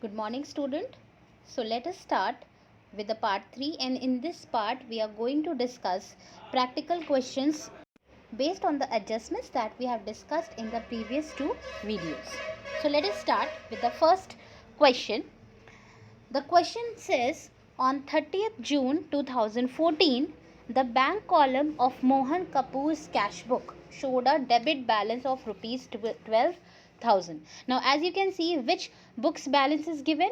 Good morning, student. So let us start with the part 3, and in this part we are going to discuss practical questions based on the adjustments that we have discussed in the previous two videos. So let us start with the first question. The question says, on 30th June 2014, the bank column of Mohan Kapoor's cash book showed a debit balance of rupees 12,000. Now, as you can see, which book's balance is given?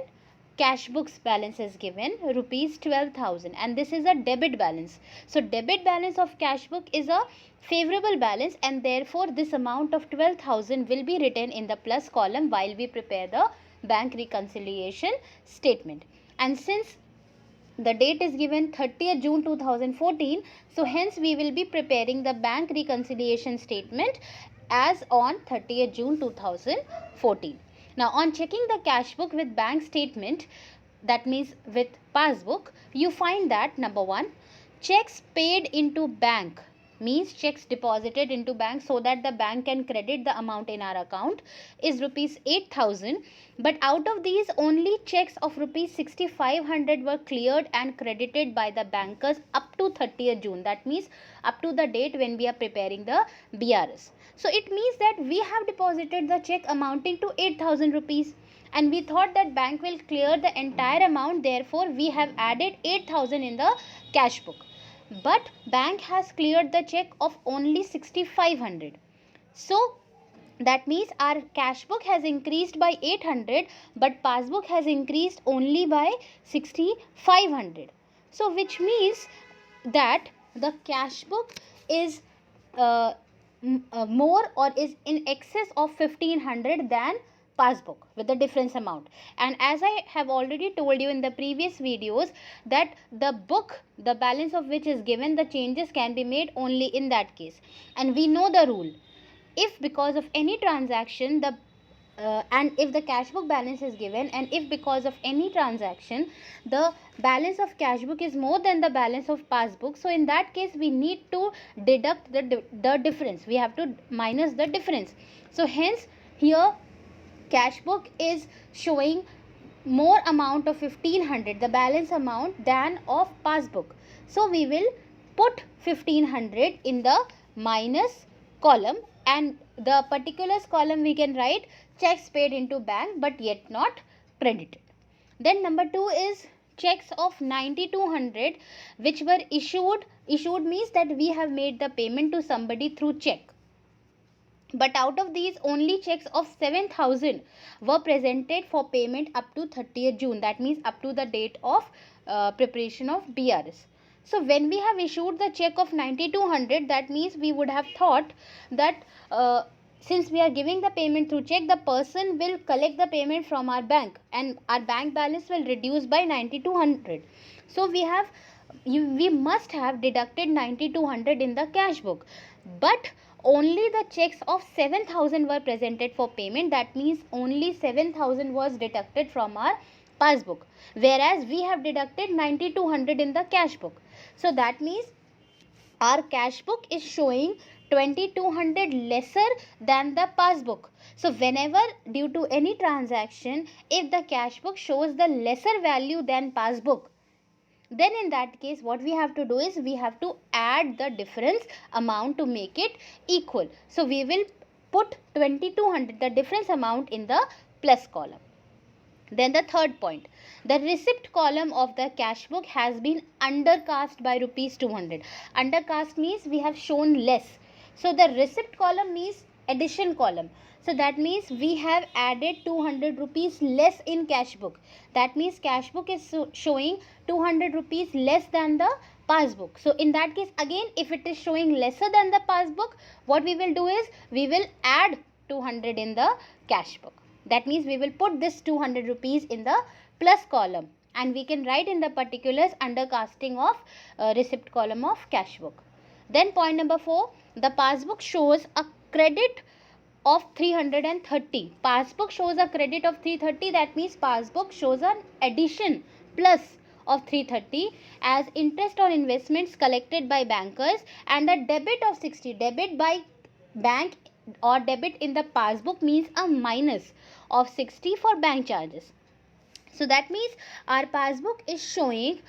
Cash book's balance is given rupees 12,000, and this is a debit balance. So debit balance of cash book is a favorable balance, and therefore this amount of 12,000 will be written in the plus column while we prepare the bank reconciliation statement. And since the date is given 30th June 2014, so hence we will be preparing the bank reconciliation statement as on 30th June 2014. Now, on checking the cash book with bank statement, that means with passbook, you find that number 1, checks paid into bank means checks deposited into bank so that the bank can credit the amount in our account is rupees 8,000, but out of these only checks of rupees 6,500 were cleared and credited by the bankers up to 30th June. That means up to the date when we are preparing the BRS. So it means that we have deposited the check amounting to 8,000 rupees, and we thought that bank will clear the entire amount, therefore we have added 8,000 in the cash book. But bank has cleared the check of only 6,500. So that means our cash book has increased by 800, but passbook has increased only by 6,500. So which means that the cash book is more or is in excess of 1,500 than passbook with the difference amount. And as I have already told you in the previous videos that the book, the balance of which is given, the changes can be made only in that case. And we know the rule. If because of any transaction the and if the cash book balance is given, and if because of any transaction the balance of cash book is more than the balance of passbook, so in that case we need to deduct the difference. We have to minus the difference. So hence here cash book is showing more amount of 1,500, the balance amount, than of passbook. So we will put 1,500 in the minus column, and the particulars column we can write checks paid into bank but yet not credited. Then number 2 is checks of 9,200 which were issued means that we have made the payment to somebody through check, but out of these only checks of 7,000 were presented for payment up to 30th June. That means up to the date of preparation of BRS. So when we have issued the check of 9,200, that means we would have thought that since we are giving the payment through check, the person will collect the payment from our bank and our bank balance will reduce by 9,200. So we must have deducted 9,200 in the cash book, but only the checks of 7,000 were presented for payment. That means only 7,000 was deducted from our passbook, whereas we have deducted 9,200 in the cash book. So that means our cash book is showing 2,200 lesser than the passbook. So whenever due to any transaction, if the cash book shows the lesser value than passbook, then in that case what we have to do is we have to add the difference amount to make it equal. So we will put 2,200, the difference amount, in the plus column. Then the third point, the receipt column of the cash book has been undercast by rupees 200. Undercast means we have shown less. So the receipt column means addition column. So that means we have added 200 rupees less in cash book. That means cash book is showing 200 rupees less than the passbook. So in that case, again, if it is showing lesser than the passbook, what we will do is we will add 200 in the cash book. That means we will put this 200 rupees in the plus column, and we can write in the particulars undercasting of receipt column of cash book. Then point number 4, the passbook shows a credit of 330. Passbook shows a credit of 330. That means passbook shows an addition plus of 330 as interest on investments collected by bankers, and a debit of 60. Debit by bank or debit in the passbook means a minus of 60 for bank charges. So that means our passbook is showing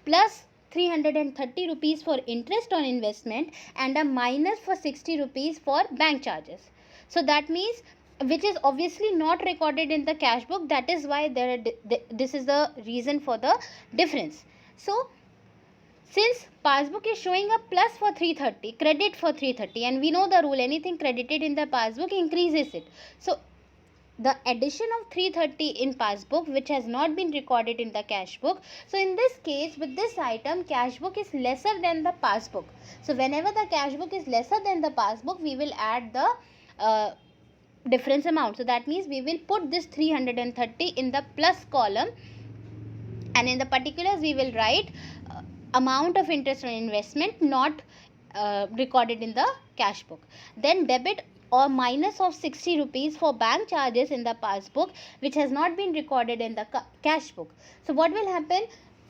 plus 330 rupees for interest on investment and a minus for 60 rupees for bank charges. So that means, which is obviously not recorded in the cash book. That is why this is the reason for the difference. So since passbook is showing a plus for 330, credit for 330, and we know the rule, anything credited in the passbook increases it. So the addition of 330 in passbook, which has not been recorded in the cash book. So in this case, with this item, cash book is lesser than the passbook. So whenever the cash book is lesser than the passbook, we will add the difference amount. So that means we will put this 330 in the plus column, and in the particulars we will write amount of interest on investment not recorded in the cash book. Then debit or minus of 60 rupees for bank charges in the passbook, which has not been recorded in the cash book. So what will happen,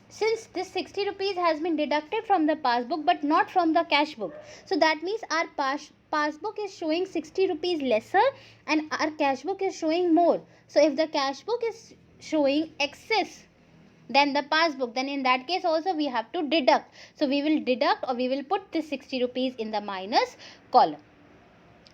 since this 60 rupees has been deducted from the passbook but not from the cash book, so that means our passbook is showing 60 rupees lesser and our cash book is showing more. So if the cash book is showing excess than the passbook, then in that case also we have to deduct. So we will deduct, or we will put this 60 rupees in the minus column.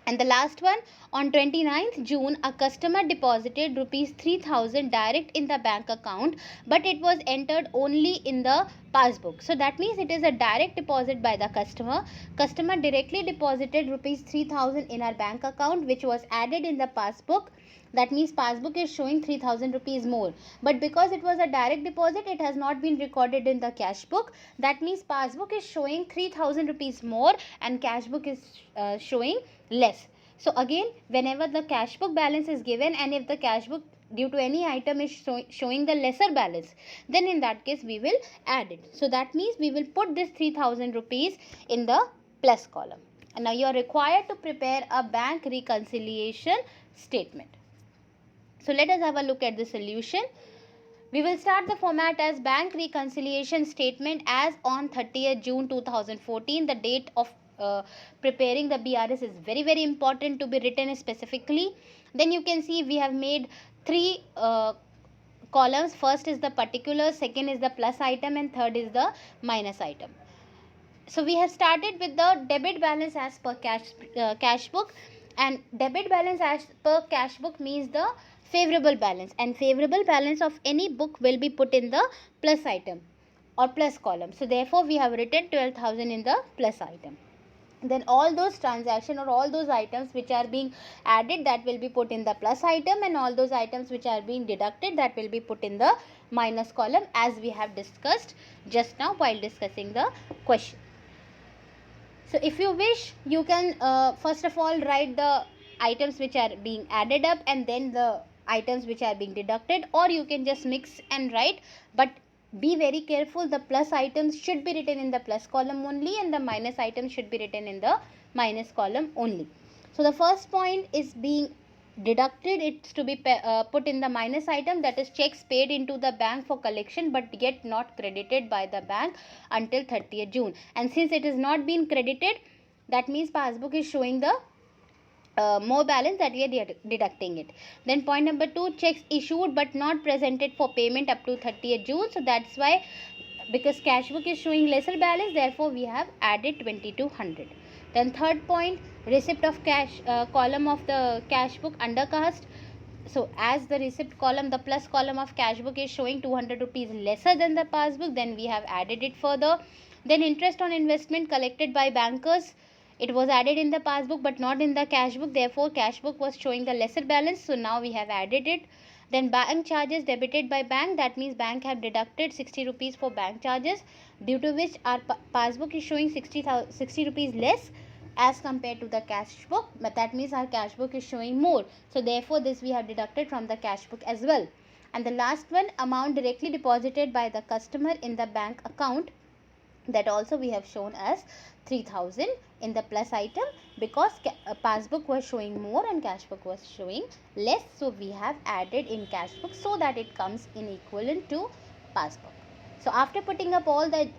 And the last one, on 29th June, a customer deposited rupees 3000 direct in the bank account, but it was entered only in the passbook. So that means it is a direct deposit by the customer. Customer directly deposited rupees 3000 in our bank account, which was added in the passbook. That means passbook is showing 3000 rupees more, but because it was a direct deposit, it has not been recorded in the cash book. That means passbook is showing 3000 rupees more and cash book is showing less. So again, whenever the cash book balance is given, and if the cash book due to any item is showing the lesser balance, then in that case we will add it. So that means we will put this 3000 rupees in the plus column. And now you are required to prepare a bank reconciliation statement. So let us have a look at the solution. We will start the format as bank reconciliation statement as on 30th June 2014. The date of preparing the BRS is very, very important to be written specifically. Then you can see we have made three columns. First is the particulars, second is the plus item, and third is the minus item. So we have started with the debit balance as per cash book, and debit balance as per cash book means the favorable balance, and favorable balance of any book will be put in the plus item or plus column. So therefore we have written 12,000 in the plus item. Then all those transactions or all those items which are being added, that will be put in the plus item, and all those items which are being deducted, that will be put in the minus column, as we have discussed just now while discussing the question. So if you wish, you can first of all write the items which are being added up and then the items which are being deducted, or you can just mix and write, but be very careful. The plus items should be written in the plus column only, and the minus items should be written in the minus column only. So the first point is being deducted, it's to be put in the minus item, that is checks paid into the bank for collection but yet not credited by the bank until 30th June. And since it is not been credited, that means passbook is showing the more balance, that we are deducting it. Then point number 2, checks issued but not presented for payment up to 30th June. So that's why, because cash book is showing lesser balance, therefore we have added 2200. Then third point, receipt of cash column of the cash book undercast. So as the receipt column, the plus column of cash book is showing 200 rupees lesser than the passbook, then we have added it further. Then interest on investment collected by bankers, it was added in the passbook but not in the cash book, therefore cash book was showing the lesser balance, so now we have added it. Then bank charges debited by bank, that means bank have deducted 60 rupees for bank charges, due to which our passbook is showing 60 rupees less as compared to the cash book, but that means our cash book is showing more, so therefore this we have deducted from the cash book as well. And the last one, amount directly deposited by the customer in the bank account, that also we have shown as 3000 in the plus item, because passbook was showing more and cash book was showing less, so we have added in cash book so that it comes in equivalent to passbook. So after putting up all the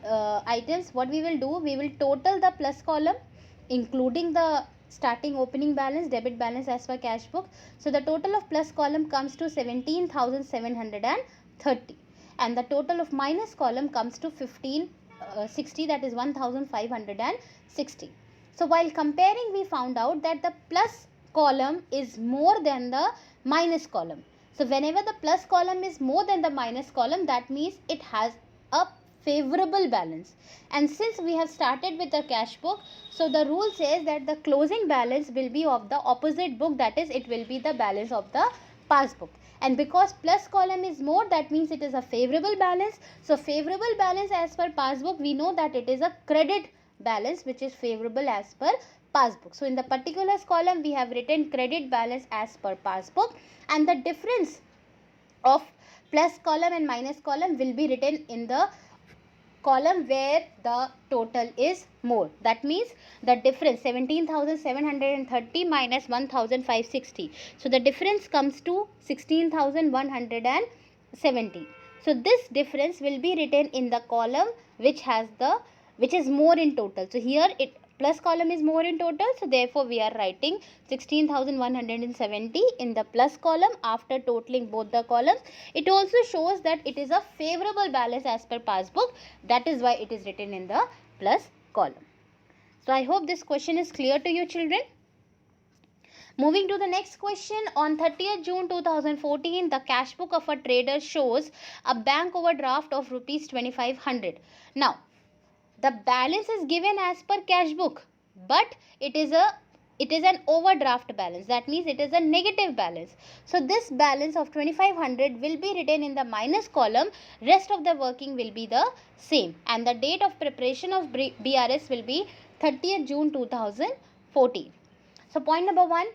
items, what we will do, we will total the plus column including the starting opening balance, debit balance as per cash book. So the total of plus column comes to 17,730 and the total of minus column comes to 1560, that is 1,560. So while comparing, we found out that the plus column is more than the minus column. So whenever the plus column is more than the minus column, that means it has a favorable balance. And since we have started with the cash book, so the rule says that the closing balance will be of the opposite book, that is, it will be the balance of the passbook. And because plus column is more, that means it is a favorable balance. So favorable balance as per passbook, we know that it is a credit balance which is favorable as per passbook. So in the particulars column, we have written credit balance as per passbook, and the difference of plus column and minus column will be written in the column where the total is more. That means the difference 17,730 minus 1,560. So the difference comes to 16,170. So this difference will be written in the column which is more in total. So here it plus column is more in total, so therefore we are writing 16,170 in the plus column after totaling both the columns. It also shows that it is a favorable balance as per passbook, that is why it is written in the plus column. So I hope this question is clear to you, children. Moving to the next question, on 30th June 2014, the cash book of a trader shows a bank overdraft of rupees 2,500. Now, the balance is given as per cash book, but it is an overdraft balance. That means it is a negative balance. So this balance of 2,500 will be written in the minus column. Rest of the working will be the same, and the date of preparation of BRS will be 30th June 2014. So point number 1,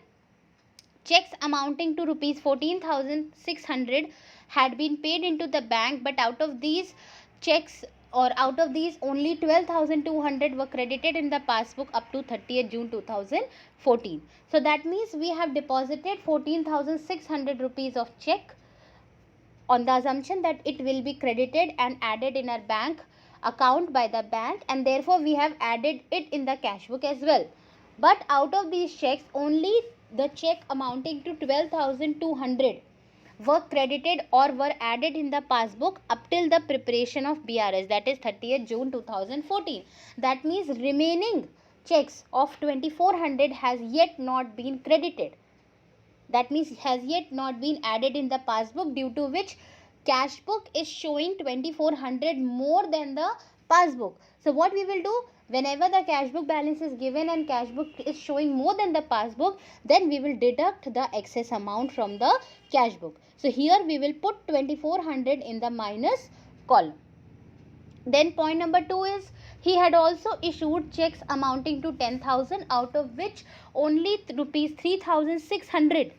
checks amounting to rupees 14,600 had been paid into the bank, but out of these only 12,200 were credited in the passbook up to 30th June 2014. So that means we have deposited 14,600 rupees of check on the assumption that it will be credited and added in our bank account by the bank, and therefore we have added it in the cash book as well. But out of these checks, only the check amounting to 12,200 were credited or were added in the passbook up till the preparation of BRS, that is 30th June 2014. That means remaining checks of 2,400 has yet not been credited. That means has yet not been added in the passbook, due to which cash book is showing 2,400 more than the passbook. So what we will do, whenever the cash book balance is given and cash book is showing more than the passbook, then we will deduct the excess amount from the cash book. So here we will put 2,400 in the minus column. Then point number 2 is, he had also issued checks amounting to 10,000, out of which only rupees 3,600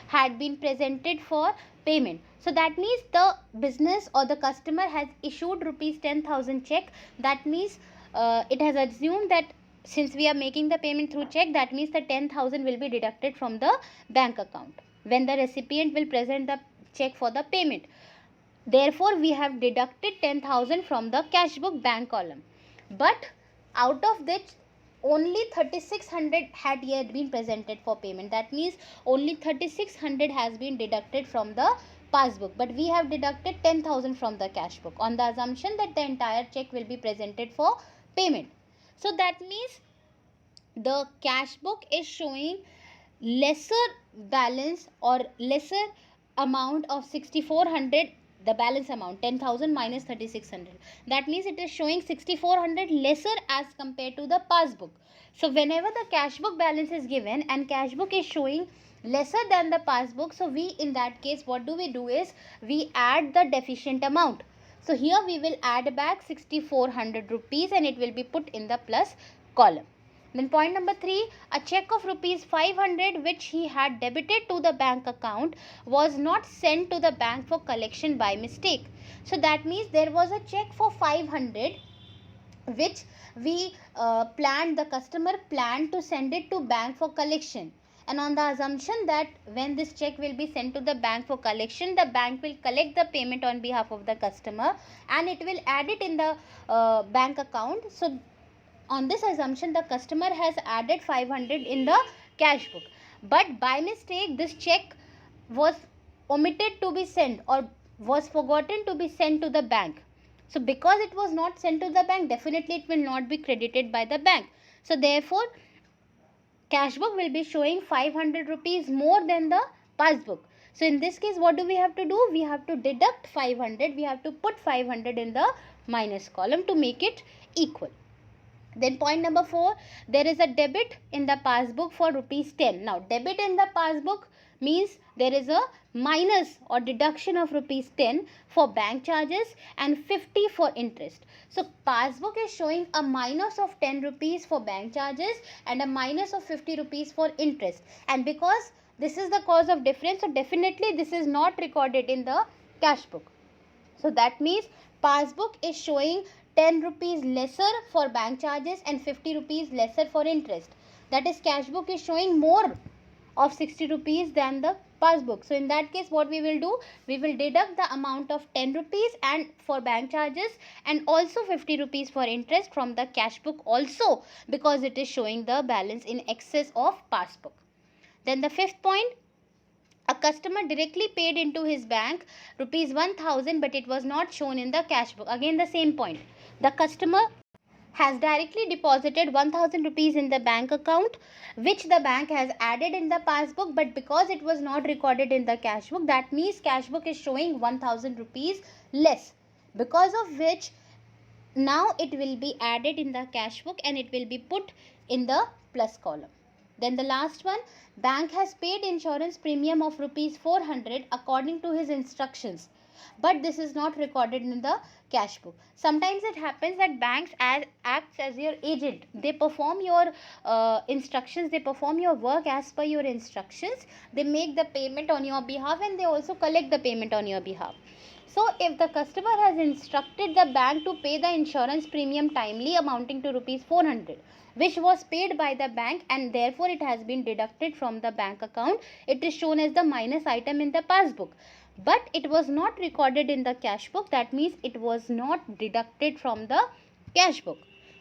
had been presented for payment. So that means the business or the customer has issued rupees 10,000 check. That means it has assumed that since we are making the payment through check, that means the 10,000 will be deducted from the bank account when the recipient will present the check for the payment. Therefore, we have deducted 10,000 from the cash book bank column. But out of which only 3,600 had yet been presented for payment. That means only 3,600 has been deducted from the passbook, but we have deducted 10,000 from the cash book on the assumption that the entire check will be presented for payment. So that means the cash book is showing lesser balance or lesser amount of 6,400. The balance amount 10,000 minus 3,600, that means it is showing 6,400 lesser as compared to the passbook. So whenever the cash book balance is given and cash book is showing lesser than the passbook, so we in that case what do is we add the deficient amount. So here we will add back 6,400 rupees and it will be put in the plus column. Then point number 3, a check of rupees 500 which he had debited to the bank account was not sent to the bank for collection by mistake. So that means there was a check for 500 which we the customer planned to send it to bank for collection. And on the assumption that when this check will be sent to the bank for collection, the bank will collect the payment on behalf of the customer and it will add it in the bank account. So On this assumption, the customer has added 500 in the cash book, but by mistake this check was omitted to be sent or was forgotten to be sent to the bank. So because it was not sent to the bank, definitely it will not be credited by the bank. So therefore cash book will be showing 500 rupees more than the passbook. So in this case, what do we have to do? We have to deduct 500. We have to put 500 in the minus column to make it equal. Then point number 4, there is a debit in the passbook for rupees 10. Now debit in the passbook means there is a minus or deduction of rupees 10 for bank charges and 50 for interest. So passbook is showing a minus of 10 rupees for bank charges and a minus of 50 rupees for interest. And because this is the cause of difference, so definitely this is not recorded in the cash book. So that means passbook is showing 10 rupees lesser for bank charges and 50 rupees lesser for interest. That is, cash book is showing more of 60 rupees than the passbook. So in that case, what we will do? We will deduct the amount of 10 rupees and for bank charges and also 50 rupees for interest from the cash book also, because it is showing the balance in excess of passbook. Then the fifth point, a customer directly paid into his bank rupees 1000, but it was not shown in the cash book. Again the same point. The customer has directly deposited 1000 rupees in the bank account, which the bank has added in the passbook, but because it was not recorded in the cash book, that means cash book is showing 1000 rupees less, because of which now it will be added in the cash book and it will be put in the plus column. Then the last one, bank has paid insurance premium of rupees 400 according to his instructions, but this is not recorded in the cash book. Sometimes it happens that banks acts as your agent. They perform your instructions, they perform your work as per your instructions. They make the payment on your behalf and they also collect the payment on your behalf. So if the customer has instructed the bank to pay the insurance premium timely amounting to rupees 400, which was paid by the bank and therefore it has been deducted from the bank account, it is shown as the minus item in the passbook. But it was not recorded in the cash book. That means it was not deducted from the cash book.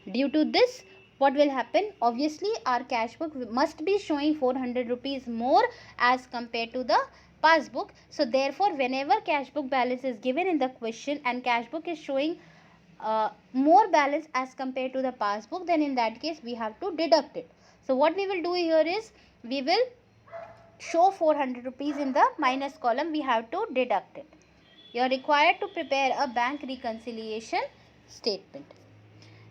Due to this, what will happen? Obviously, our cash book must be showing 400 rupees more as compared to the passbook. So therefore, whenever cash book balance is given in the question and cash book is showing more balance as compared to the passbook, then in that case we have to deduct it. So what we will do here is we will show 400 rupees in the minus column. We have to deduct it. You are required to prepare a bank reconciliation statement.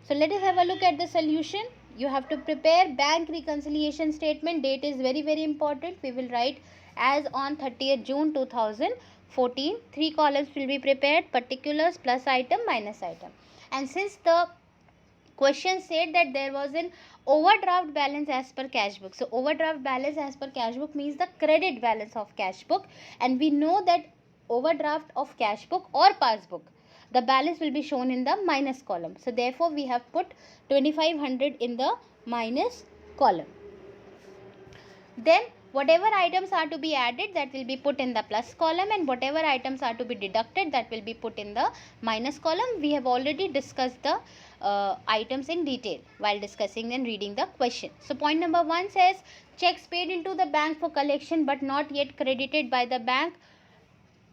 So let us have a look at the solution. You have to prepare bank reconciliation statement. Date is very important. We will write as on 30th June 2014. 3 columns will be prepared: particulars, plus item, minus item. And since the question said that there was an overdraft balance as per cash book, so overdraft balance as per cash book means the credit balance of cash book, and we know that overdraft of cash book or passbook, the balance will be shown in the minus column. So therefore we have put 2500 in the minus column. Then whatever items are to be added, that will be put in the plus column, and whatever items are to be deducted, that will be put in the minus column. We have already discussed the items in detail while discussing and reading the question. So point number 1 says checks paid into the bank for collection but not yet credited by the bank.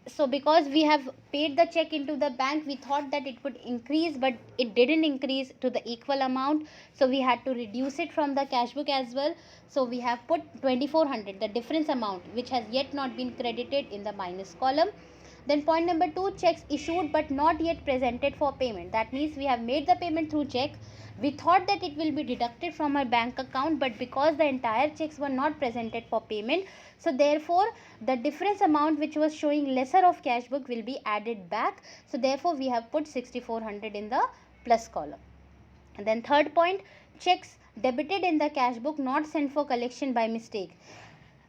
So because we have paid the check into the bank, we thought that it would increase, but it didn't increase to the equal amount, so we had to reduce it from the cash book as well. So we have put 2400, the difference amount which has yet not been credited, in the minus column. Then point number 2, checks issued but not yet presented for payment. That means we have made the payment through check. We thought that it will be deducted from our bank account, but because the entire checks were not presented for payment, so therefore the difference amount which was showing lesser of cash book will be added back. So therefore we have put 6400 in the plus column. And then third point, checks debited in the cash book not sent for collection by mistake.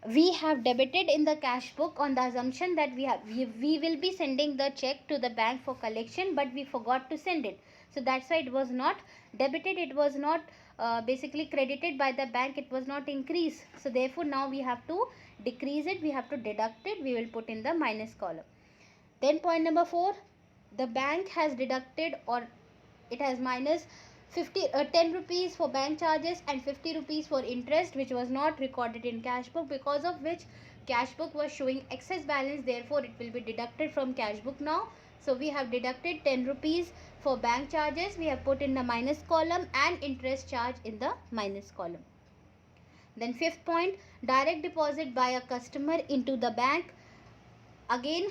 We have debited in the cash book on the assumption that we will be sending the check to the bank for collection, but we forgot to send it. So that's why it was not debited, it was not basically credited by the bank, it was not increased. So therefore now we have to decrease it, we have to deduct it, we will put in the minus column. Then point number 4, the bank has deducted, or it has minus 10 rupees for bank charges and 50 rupees for interest, which was not recorded in cash book, because of which cash book was showing excess balance, therefore it will be deducted from cash book now. So we have deducted 10 rupees for bank charges, we have put in the minus column, and interest charge in the minus column. Then fifth point, direct deposit by a customer into the bank. Again,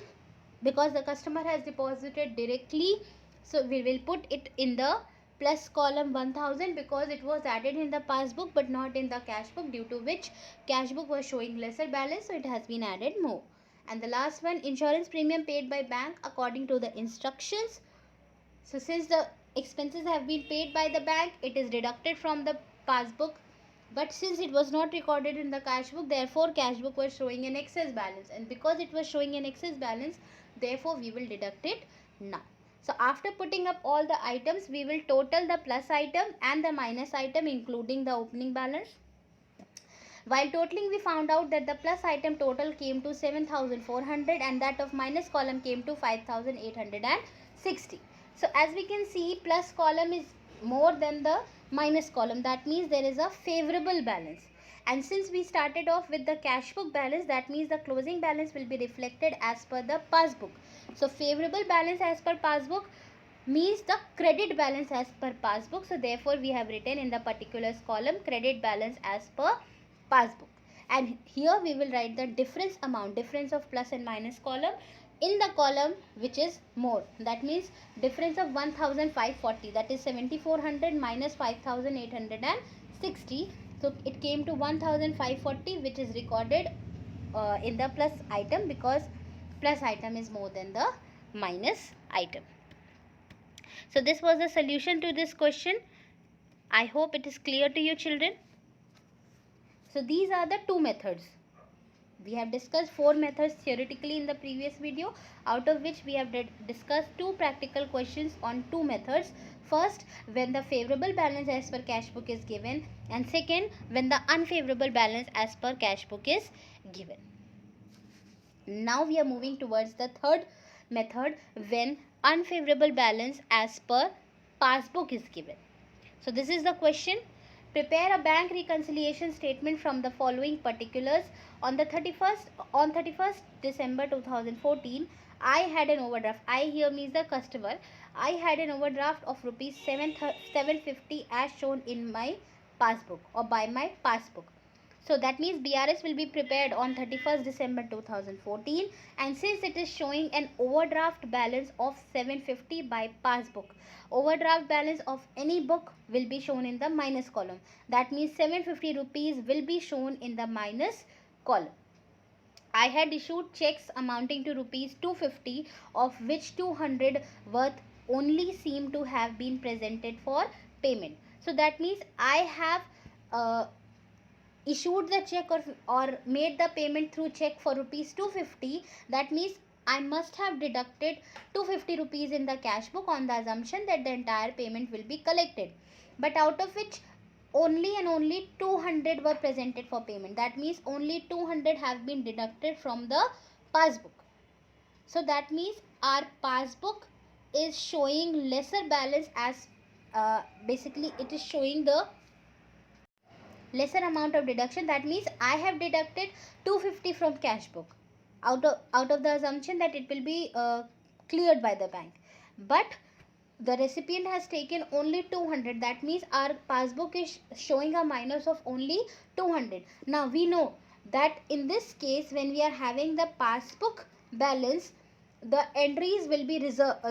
because the customer has deposited directly, so we will put it in the plus column 1000, because it was added in the passbook but not in the cash book, due to which cash book was showing lesser balance, so it has been added more. And the last one, insurance premium paid by bank according to the instructions. So since the expenses have been paid by the bank, it is deducted from the passbook, but since it was not recorded in the cash book, therefore cash book was showing an excess balance, and because it was showing an excess balance, therefore we will deduct it now. So after putting up all the items, we will total the plus item and the minus item, including the opening balance. While totaling, we found out that the plus item total came to 7,400 and that of minus column came to 5,860. So as we can see, plus column is more than the minus column. That means there is a favorable balance. And since we started off with the cash book balance, that means the closing balance will be reflected as per the passbook. So favorable balance as per passbook means the credit balance as per passbook. So therefore we have written in the particulars column credit balance as per passbook. And here we will write the difference amount, difference of plus and minus column, in the column which is more. That means difference of 1540, that is 7400 minus 5860. So it came to 1540, which is recorded in the plus item, because plus item is more than the minus item. So this was the solution to this question. I hope it is clear to you, children. So these are the two methods. We have discussed 4 methods theoretically in the previous video, out of which we have discussed 2 practical questions on 2 methods. First, when the favorable balance as per cash book is given, and second, when the unfavorable balance as per cash book is given. Now we are moving towards the third method, when unfavorable balance as per passbook is given. So this is the question. Prepare a bank reconciliation statement from the following particulars. On 31st December 2014, I had an overdraft. I here means the customer. I had an overdraft of rupees 750 as shown in my passbook or by my passbook. So that means BRS will be prepared on 31st December 2014, and since it is showing an overdraft balance of 750 by passbook, overdraft balance of any book will be shown in the minus column. That means 750 rupees will be shown in the minus column. I had issued checks amounting to rupees 250, of which 200 worth only seem to have been presented for payment. So that means I have issued the check or made the payment through check for rupees 250. That means I must have deducted 250 rupees in the cash book on the assumption that the entire payment will be collected, but out of which only and only 200 were presented for payment. That means only 200 have been deducted from the passbook. So that means our passbook is showing lesser balance, as basically it is showing the lesser amount of deduction. That means I have deducted 250 from cash book out of the assumption that it will be cleared by the bank, but the recipient has taken only 200. That means our passbook is showing a minus of only 200. Now we know that in this case, when we are having the passbook balance, the entries will be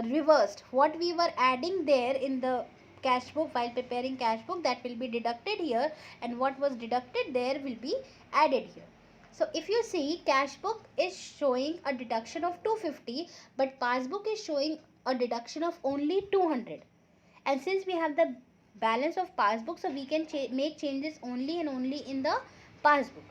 reversed. What we were adding there in the cash book while preparing cash book, that will be deducted here, and what was deducted there will be added here. So if you see, cash book is showing a deduction of 250, but passbook is showing a deduction of only 200. And since we have the balance of passbook, so we can make changes only and only in the passbook.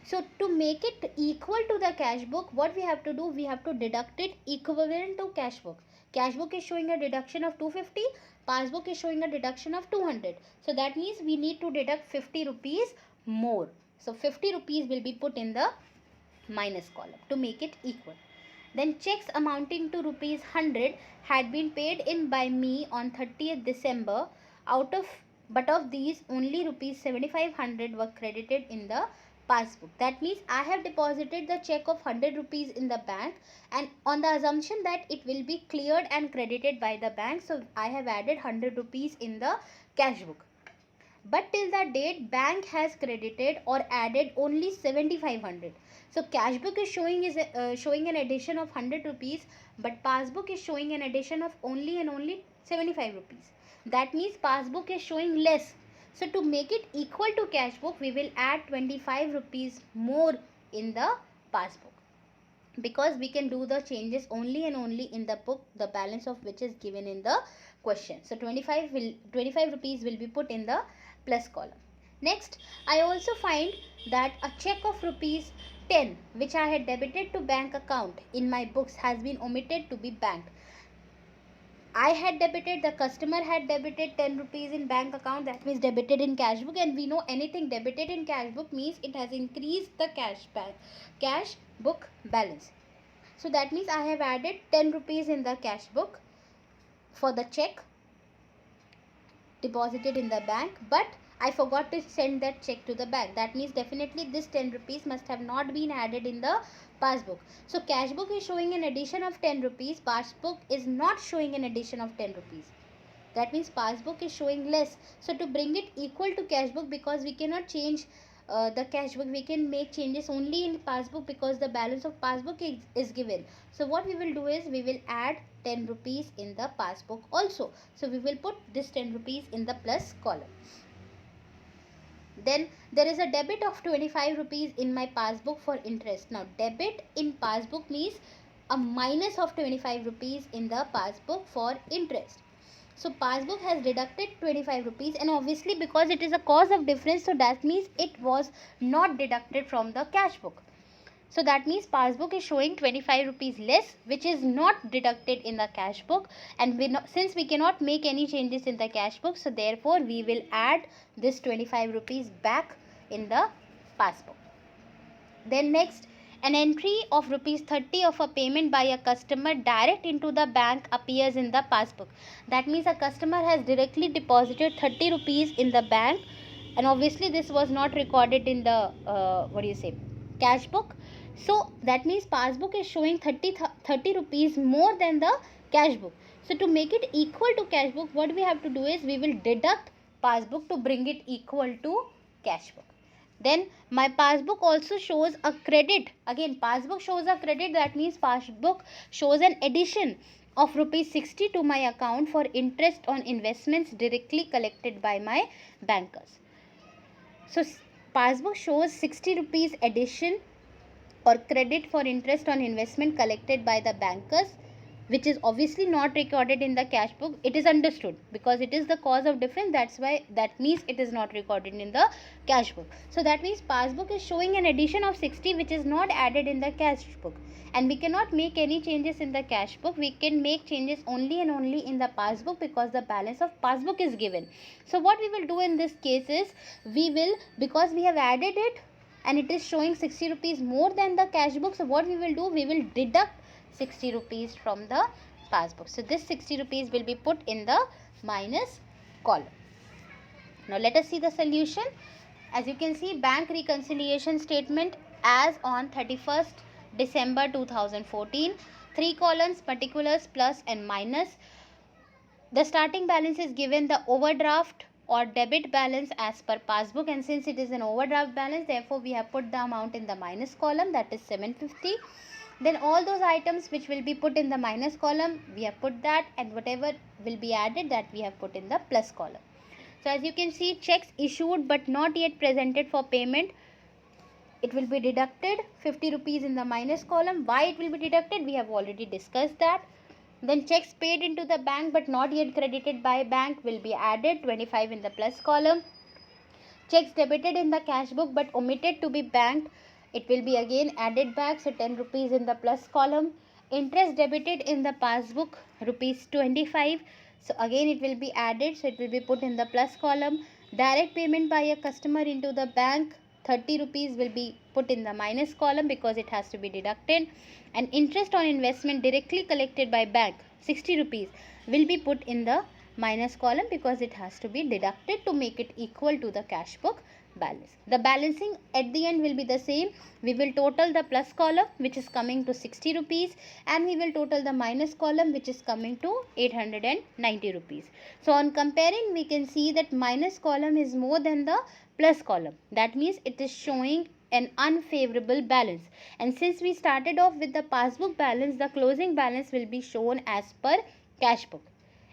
So to make it equal to the cash book, what we have to do, we have to deduct it equivalent to cash book. Cash book is showing a deduction of 250, passbook is showing a deduction of 200. So that means we need to deduct 50 rupees more. So 50 rupees will be put in the minus column to make it equal. Then checks amounting to rupees 100 had been paid in by me on 30th December But of these only rupees 7500 were credited in the passbook. That means I have deposited the check of 100 rupees in the bank, and on the assumption that it will be cleared and credited by the bank, so I have added 100 rupees in the cash book. But till that date, bank has credited or added only 7500. So cash book is showing an addition of 100 rupees, but passbook is showing an addition of only and only 75 rupees. That means passbook is showing less. So to make it equal to cash book, we will add 25 rupees more in the passbook, because we can do the changes only and only in the book, the balance of which is given in the question. So 25 rupees will be put in the plus column. Next, I also find that a check of rupees 10 which I had debited to bank account in my books has been omitted to be banked. I had debited, the customer had debited 10 rupees in bank account, that means debited in cash book, and we know anything debited in cash book means it has increased the cash book balance. So that means I have added 10 rupees in the cash book for the check deposited in the bank, but I forgot to send that check to the bank. That means definitely this 10 rupees must have not been added in the passbook. So cash book is showing an addition of 10 rupees, passbook is not showing an addition of 10 rupees. That means passbook is showing less. So to bring it equal to cash book, because we cannot change the cash book, we can make changes only in passbook because the balance of passbook is given. So what we will do is we will add 10 rupees in the passbook also. So we will put this 10 rupees in the plus column. Then there is a debit of 25 rupees in my passbook for interest. Now debit in passbook means a minus of 25 rupees in the passbook for interest. So passbook has deducted 25 rupees, and obviously because it is a cause of difference, so that means it was not deducted from the cash book. So that means passbook is showing 25 rupees less, which is not deducted in the cash book, and since we cannot make any changes in the cash book, so therefore we will add this 25 rupees back in the passbook. Then next, an entry of rupees 30 of a payment by a customer direct into the bank appears in the passbook. That means a customer has directly deposited 30 rupees in the bank, and obviously this was not recorded in the cash book. So that means passbook is showing 30 rupees more than the cash book. So to make it equal to cash book, what we have to do is we will deduct passbook to bring it equal to cash book. Then my passbook also shows a credit. Again, passbook shows a credit. That means passbook shows an addition of rupees 60 to my account for interest on investments directly collected by my bankers. So passbook shows 60 rupees addition or credit for interest on investment collected by the bankers, which is obviously not recorded in the cash book. It is understood because it is the cause of difference. That's why, that means it is not recorded in the cash book. So that means passbook is showing an addition of 60 which is not added in the cash book, and we cannot make any changes in the cash book. We can make changes only and only in the passbook because the balance of passbook is given. So what we will do in this case is we will, because we have added it and it is showing 60 rupees more than the cash book, so what we will do, we will deduct 60 rupees from the passbook. So this 60 rupees will be put in the minus column. Now let us see the solution. As you can see, bank reconciliation statement as on 31st December 2014. 3 columns, particulars, plus and minus. The starting balance is given, the overdraft or debit balance as per passbook, and since it is an overdraft balance, therefore we have put the amount in the minus column, that is 750. Then all those items which will be put in the minus column, we have put that, and whatever will be added, that we have put in the plus column. So as you can see, checks issued but not yet presented for payment, it will be deducted 50 rupees in the minus column. Why it will be deducted, we have already discussed that. Then checks paid into the bank but not yet credited by bank will be added, 25 in the plus column. Checks debited in the cash book but omitted to be banked, it will be again added back, so 10 rupees in the plus column. Interest debited in the passbook, rupees 25, so again it will be added, so it will be put in the plus column. Direct payment by a customer into the bank, 30 rupees will be put in the minus column because it has to be deducted. And interest on investment directly collected by bank, 60 rupees will be put in the minus column because it has to be deducted to make it equal to the cash book balance. The balancing at the end will be the same. We will total the plus column which is coming to 60 rupees, and we will total the minus column which is coming to 890 rupees. So on comparing, we can see that minus column is more than the plus column. That means it is showing an unfavorable balance, and since we started off with the passbook balance, the closing balance will be shown as per cash book.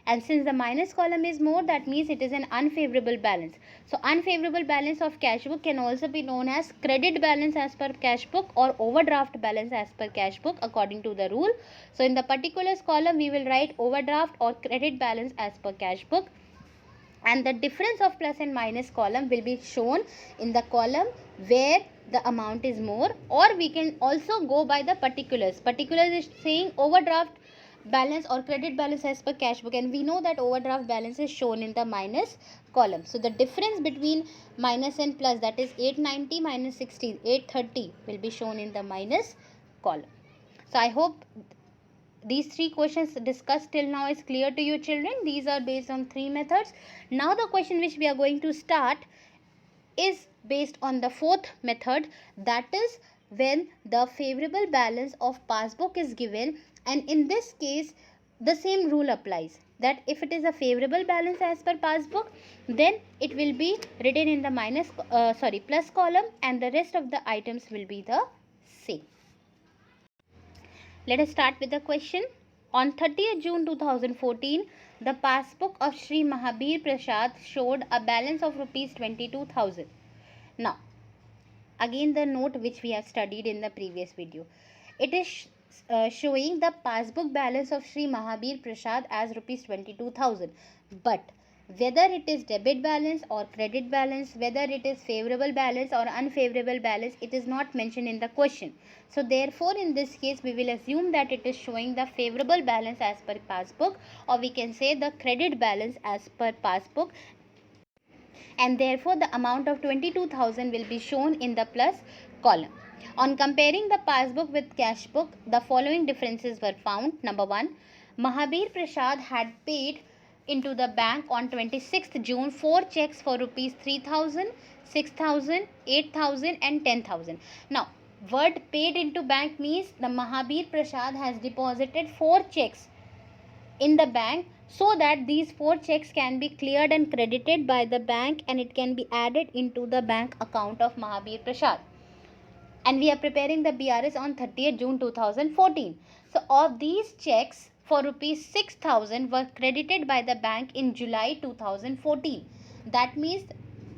And since the minus column is more, that means it is an unfavorable balance. So unfavorable balance of cash book can also be known as credit balance as per cash book or overdraft balance as per cash book according to the rule. So in the particulars column, we will write overdraft or credit balance as per cash book, and the difference of plus and minus column will be shown in the column where the amount is more, or we can also go by the particulars. Particulars is saying overdraft balance or credit balance as per cash book, and we know that overdraft balance is shown in the minus column. So the difference between minus and plus, that is 890 minus 60, 830, will be shown in the minus column. So I hope these three questions discussed till now is clear to you children. These are based on three methods. Now the question which we are going to start is based on the fourth method, that is when the favorable balance of passbook is given, and in this case the same rule applies, that if it is a favorable balance as per passbook, then it will be written in the plus column, and the rest of the items will be the same. Let us start with the question. On 30th June 2014, the passbook of Sri Mahabir Prasad showed a balance of rupees 22,000. Now, again the note which we have studied in the previous video. It is showing the passbook balance of Sri Mahabir Prasad as rupees 22,000. But whether it is debit balance or credit balance, whether it is favorable balance or unfavorable balance, it is not mentioned in the question. So therefore in this case we will assume that it is showing the favorable balance as per passbook, or we can say the credit balance as per passbook, and therefore the amount of 22,000 will be shown in the plus column. On comparing the passbook with cash book, the following differences were found. Number 1, Mahabir Prasad had paid into the bank on 26th June 4 checks for rupees 3,000, 6,000, 8,000 and 10,000. Now, word paid into bank means the Mahabir Prasad has deposited 4 checks in the bank, so that these 4 checks can be cleared and credited by the bank, and it can be added into the bank account of Mahabir Prasad. And we are preparing the BRS on 30th June 2014. So of these checks for rupees 6,000 were credited by the bank in July 2014. That means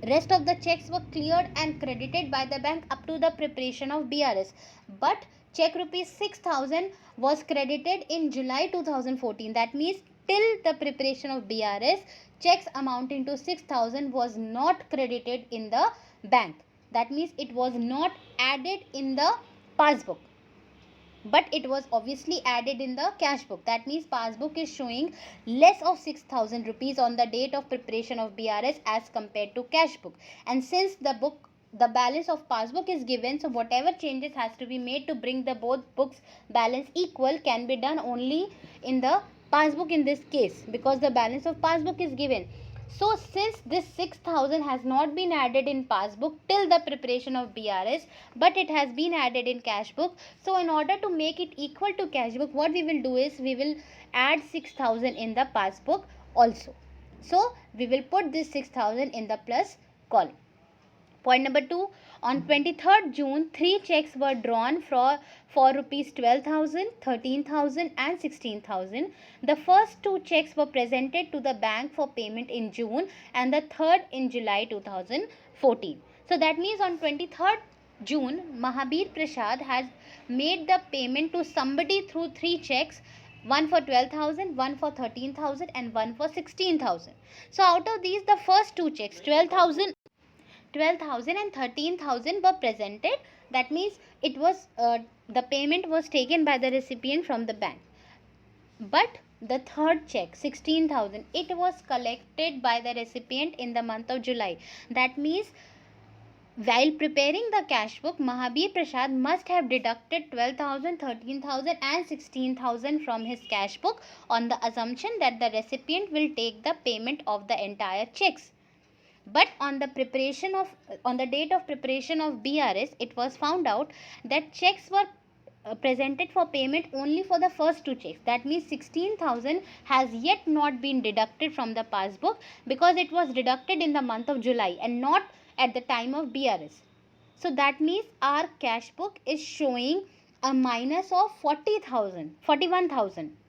rest of the checks were cleared and credited by the bank up to the preparation of BRS. But check rupees 6,000 was credited in July 2014. That means till the preparation of BRS, checks amounting to 6,000 was not credited in the bank. That means it was not added in the passbook, but it was obviously added in the cash book. That means passbook is showing less of 6,000 rupees on the date of preparation of BRS as compared to cash book. And since the balance of passbook is given, so whatever changes has to be made to bring the both books balance equal can be done only in the passbook in this case, because the balance of passbook is given. So since this 6,000 has not been added in passbook till the preparation of BRS, but it has been added in cash book, so in order to make it equal to cash book, what we will do is we will add 6,000 in the passbook also. So we will put this 6,000 in the plus column. Point number 2, on 23rd June, 3 checks were drawn for rupees 12,000, 13,000 and 16,000. The first 2 checks were presented to the bank for payment in June, and the third in July 2014. So that means on 23rd June, Mahabir Prasad has made the payment to somebody through 3 checks, one for 12,000, one for 13,000 and one for 16,000. So out of these, the first 2 checks, 12,000 and 13,000 were presented. That means it was the payment was taken by the recipient from the bank. But the third check, 16,000, it was collected by the recipient in the month of July. That means While preparing the cash book, Mahabir Prasad must have deducted 12,000, 13,000 and 16,000 from his cash book on the assumption that the recipient will take the payment of the entire checks. But on the date of preparation of BRS, it was found out that checks were presented for payment only for the first two checks. That means 16,000 has yet not been deducted from the passbook because it was deducted in the month of July and not at the time of BRS. So that means our cash book is showing a minus of 41,000.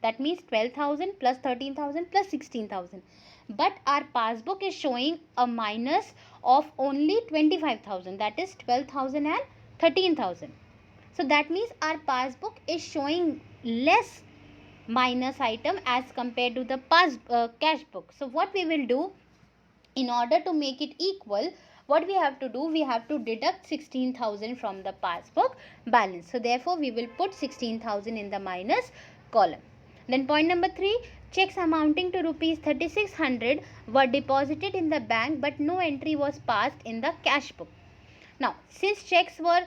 That means 12,000 plus 13,000 plus 16,000. But our passbook is showing a minus of only 25,000. That is 12,000 and 13,000. So that means our passbook is showing less minus item as compared to the cash book. So what we will do, in order to make it equal, what we have to do, we have to deduct 16,000 from the passbook balance. So therefore we will put 16,000 in the minus column. Then point number 3, checks amounting to rupees 3600 were deposited in the bank but no entry was passed in the cash book. Now since checks were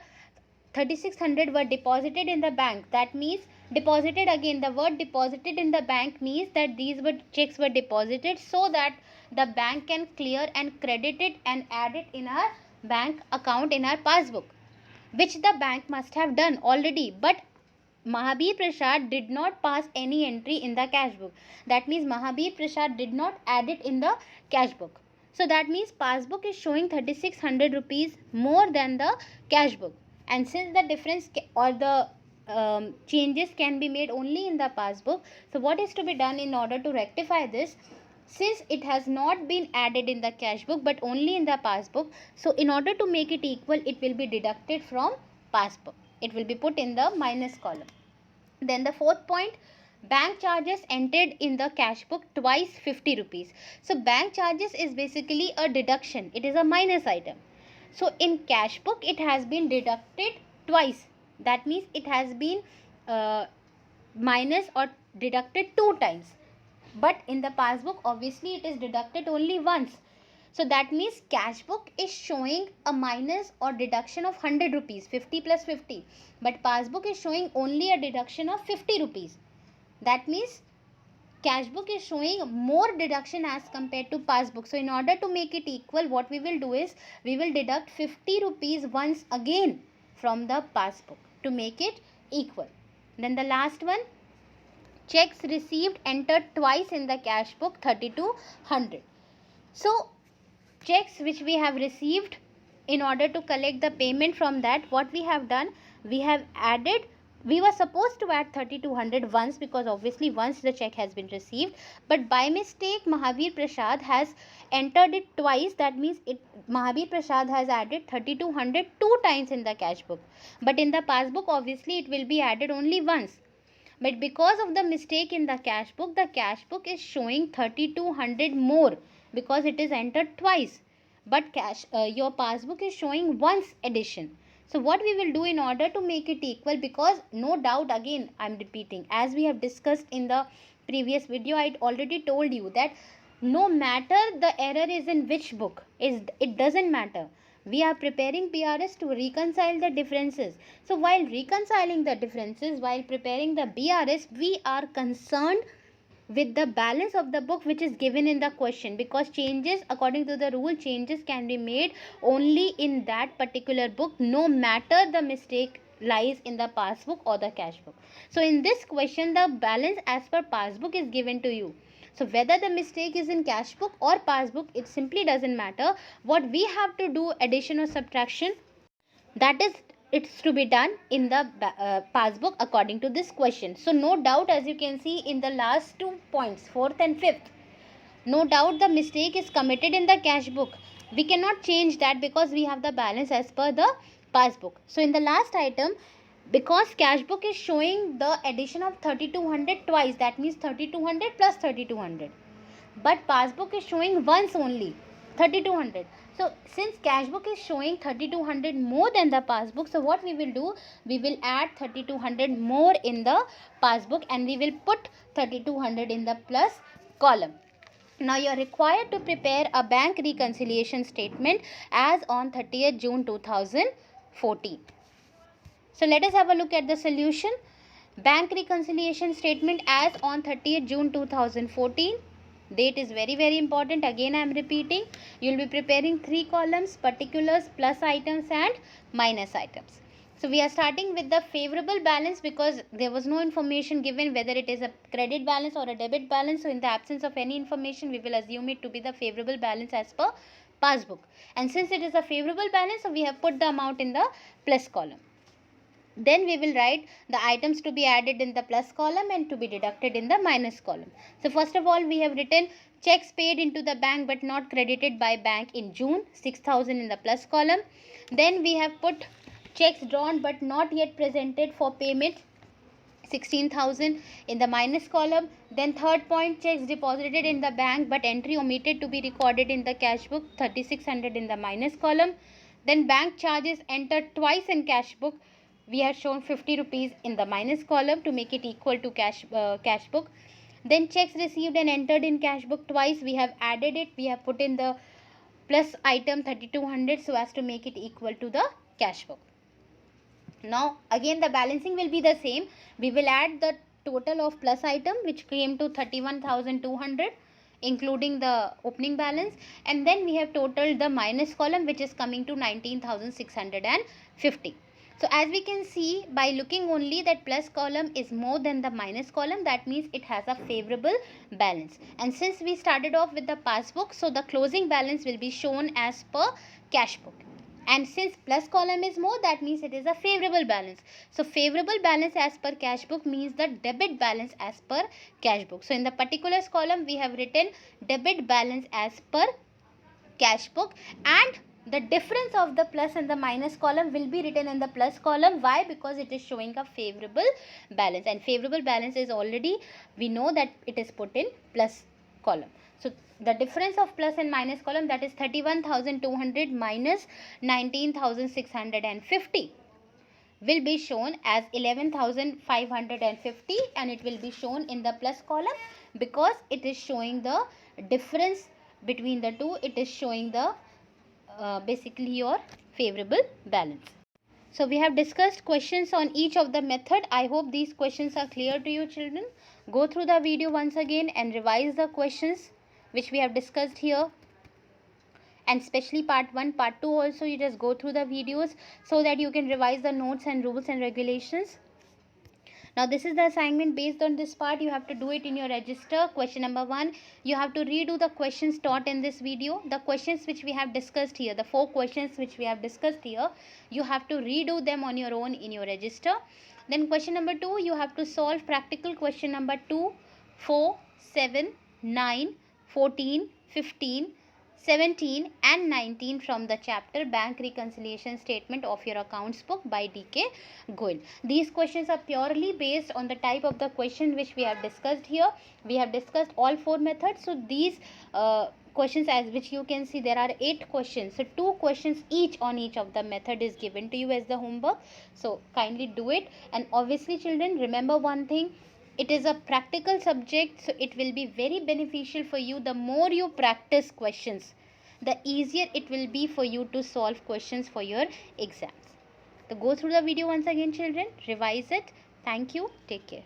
3600 were deposited in the bank, that means deposited, again the word deposited in the bank means that these checks were deposited so that the bank can clear and credit it and add it in our bank account in our passbook, which the bank must have done already. But Mahabir Prasad did not pass any entry in the cash book. That means Mahabir Prasad did not add it in the cash book. So that means passbook is showing 3600 rupees more than the cash book. And since the difference or the changes can be made only in the passbook, so what is to be done in order to rectify this? Since it has not been added in the cash book but only in the passbook, so in order to make it equal, it will be deducted from passbook. It will be put in the minus column. Then the fourth point, bank charges entered in the cash book twice 50 rupees. So bank charges is basically a deduction. It is a minus item. So in cash book it has been deducted twice. That means it has been minus or deducted 2 times. But in the passbook obviously it is deducted only once. So that means cash book is showing a minus or deduction of 100 rupees, 50 plus 50. But passbook is showing only a deduction of 50 rupees. That means cash book is showing more deduction as compared to passbook. So in order to make it equal, what we will do is we will deduct 50 rupees once again from the passbook to make it equal. Then the last one, checks received entered twice in the cash book 3200. So checks which we have received, in order to collect the payment from that, what we have done, we have added, we were supposed to add 3200 once because obviously once the check has been received, but by mistake Mahabir Prasad has entered it twice. That means Mahabir Prasad has added 3200 2 times in the cash book, but in the passbook obviously it will be added only once. But because of the mistake in the cash book is showing 3200 more because it is entered twice, but your passbook is showing once addition. So what we will do in order to make it equal, because no doubt, again I am repeating, as we have discussed in the previous video, I already told you that no matter the error is in which book, it doesn't matter. We are preparing BRS to reconcile the differences. So while reconciling the differences, while preparing the BRS, we are concerned with the balance of the book which is given in the question, because changes, according to the rule, changes can be made only in that particular book, no matter the mistake lies in the passbook or the cash book. So in this question, the balance as per passbook is given to you. So whether the mistake is in cash book or passbook, it simply doesn't matter. What we have to do, addition or subtraction, that is, it's to be done in the passbook according to this question. So no doubt, as you can see in the last 2 points, 4th and 5th, no doubt the mistake is committed in the cash book. We cannot change that because we have the balance as per the passbook. So in the last item, because cash book is showing the addition of 3200 twice, that means 3200 plus 3200, but passbook is showing once only 3200. So since cash book is showing 3200 more than the passbook, so what we will do, we will add 3200 more in the passbook and we will put 3200 in the plus column. Now you are required to prepare a bank reconciliation statement as on 30th June 2014. So let us have a look at the solution. Bank reconciliation statement as on 30th June 2014. Date is very important. Again I am repeating. You will be preparing 3 columns: particulars, plus items and minus items. So we are starting with the favorable balance because there was no information given whether it is a credit balance or a debit balance. So in the absence of any information, we will assume it to be the favorable balance as per passbook. And since it is a favorable balance, so we have put the amount in the plus column. Then we will write the items to be added in the plus column and to be deducted in the minus column. So first of all, we have written checks paid into the bank but not credited by bank in June, 6,000 in the plus column. Then we have put checks drawn but not yet presented for payment, 16,000 in the minus column. Then third point, checks deposited in the bank but entry omitted to be recorded in the cash book, 3,600 in the minus column. Then bank charges entered twice in cash book. We have shown 50 rupees in the minus column to make it equal to cash book. Then checks received and entered in cash book twice. We have added it. We have put in the plus item 3,200 so as to make it equal to the cash book. Now again the balancing will be the same. We will add the total of plus item which came to 31,200 including the opening balance, and then we have totaled the minus column which is coming to 19,650. So as we can see by looking only that plus column is more than the minus column, that means it has a favorable balance. And since we started off with the passbook, so the closing balance will be shown as per cash book. And since plus column is more, that means it is a favorable balance. So favorable balance as per cash book means the debit balance as per cash book. So in the particulars column we have written debit balance as per cash book, and the difference of the plus and the minus column will be written in the plus column. Why? Because it is showing a favorable balance, and favorable balance is already, we know that it is put in plus column. So the difference of plus and minus column, that is 31,200 minus 19,650, will be shown as 11,550, and it will be shown in the plus column because it is showing the difference between the two. It is showing the basically your favorable balance. So we have discussed questions on each of the method. I hope these questions are clear to you children. Go through the video once again and revise the questions which we have discussed here, and especially part 1, part 2 also you just go through the videos so that you can revise the notes and rules and regulations. Now this is the assignment. Based on this part, you have to do it in your register. Question number 1, you have to redo the questions taught in this video. The questions which we have discussed here, the 4 questions which we have discussed here, you have to redo them on your own in your register. Then question number 2, you have to solve practical question number 2, 4, 7, 9, 14, 15, 17 and 19 from the chapter Bank Reconciliation Statement of your Accounts Book by D.K. Goyal. These questions are purely based on the type of the question which we have discussed here. We have discussed all 4 methods. So these questions, as which you can see, there are 8 questions. So 2 questions each on each of the method is given to you as the homework. So kindly do it. And obviously children, remember one thing. It is a practical subject, so it will be very beneficial for you. The more you practice questions, the easier it will be for you to solve questions for your exams. So go through the video once again children, revise it. Thank you. Take care.